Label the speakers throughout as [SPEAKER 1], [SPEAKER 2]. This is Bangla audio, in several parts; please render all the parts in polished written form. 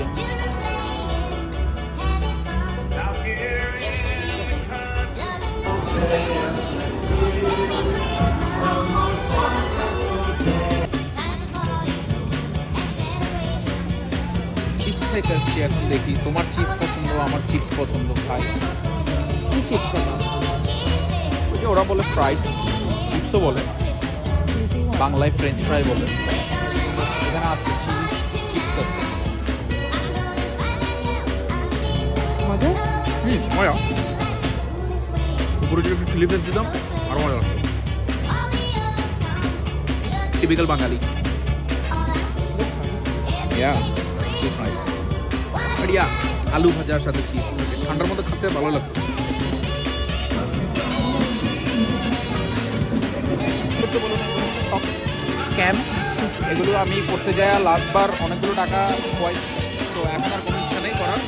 [SPEAKER 1] চেঞ্জ। চিপস খাইতে আসছি এখন, দেখি তোমার চিপস পছন্দ, আমার চিপস পছন্দ, খাই। কি চিপস খাবা? ওই যে ওরা বলে ফ্রাইস, চিপসও বলে, বাংলায় ফ্রেঞ্চ ফ্রাই বলে। এখানে আছে চিপস আছে।
[SPEAKER 2] মজা?
[SPEAKER 1] মজা। উপরে যদি একটু চিলি ফ্লেক্স দিতাম আরো মজা লাগতো। Typical Bangali. Yeah, it's nice. But yeah, আলু ভাজার সাথে চিজ ঠান্ডার মধ্যে খেতে ভালো লাগছে। স্ক্যাম এগুলো আমি করতে যাই লাস্টবার অনেকগুলো টাকা হয়, তো এখন আর কোনো ইচ্ছা নেই করার।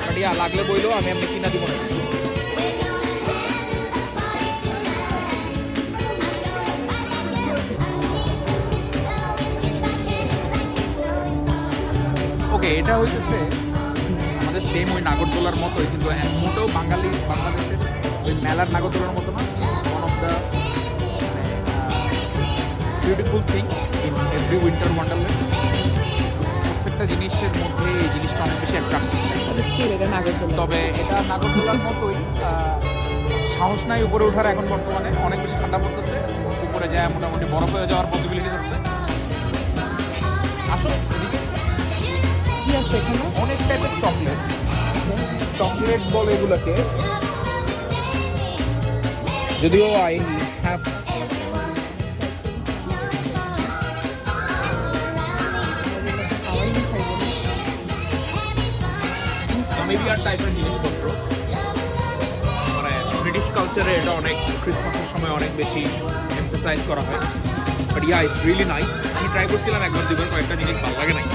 [SPEAKER 1] বাট ইয়া লাগলে বইলেও আমি এমনি কিনা দিব না। ওকে, এটা হইতেছে আমাদের সেম ওই নাগরদোলার মতোই, কিন্তু মোটেও বাঙালি বাংলাদেশের ওই মেলার নাগরদোলার মতো না। One of the beautiful thing in every winter Wonderland. প্রত্যেকটা জিনিসের মধ্যে এই জিনিসটা অনেক বেশি অ্যাট্রাক্টিভ। তবে এটা নাগরদোলার মতোই, সাহস নাই উপরে ওঠার এখন বর্তমানে। অনেক বেশি ঠান্ডা পড়তেছে, উপরে যায় মোটামুটি বরফ হয়ে যাওয়ার পসিবিলিটি থাকছে। আসলে অনেক টাইপের চকলেট, চকলেট বলে এগুলোকে, যদিও আই হ্যাভ সামিবিয়ার টাইপের জিনিসপত্র। মানে ব্রিটিশ কালচারে এটা অনেক ক্রিসমাসের সময় অনেক বেশি এমফাসাইজ করা হয়। But yeah, it's really nice. আমি ট্রাই করছিলাম একবার দুবার, কয়েকটা জিনিস ভালো লাগে নাই।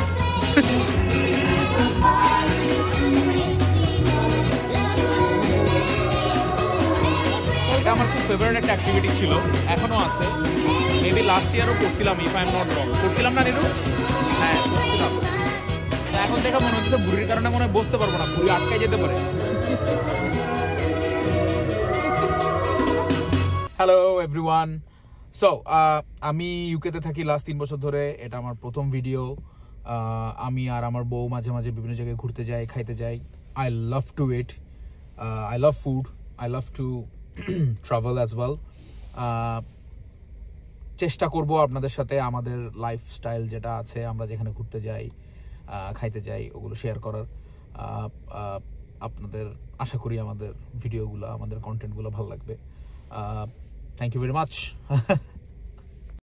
[SPEAKER 1] এটা আমার খুব ফেভারিট একটা অ্যাক্টিভিটি ছিল, এখনো আছে। মেবি লাস্ট ইয়ারও করছিলাম, if I am not wrong. করছিলাম না নিরু? হ্যাঁ করছিলাম। এখন দেখে মনে হচ্ছে বুড়ির কারণে মনে হয় বসতে পারবো না, বুড়ি আটকে যেতে পারে। Hello everyone. সো আমি ইউকেতে থাকি লাস্ট 3 বছর ধরে। এটা আমার প্রথম ভিডিও। আমি আর আমার বউ মাঝে মাঝে বিভিন্ন জায়গায় ঘুরতে যাই, খাইতে যাই। I love to it, I love food, I love to travel as well. চেষ্টা করব আপনাদের সাথে আমাদের লাইফস্টাইল যেটা আছে, আমরা যেখানে ঘুরতে যাই, খাইতে যাই, ওগুলো শেয়ার করার। আপনাদের আশা করি আমাদের ভিডিওগুলো, আমাদের কন্টেন্টগুলো ভালো লাগবে। Thank you very much.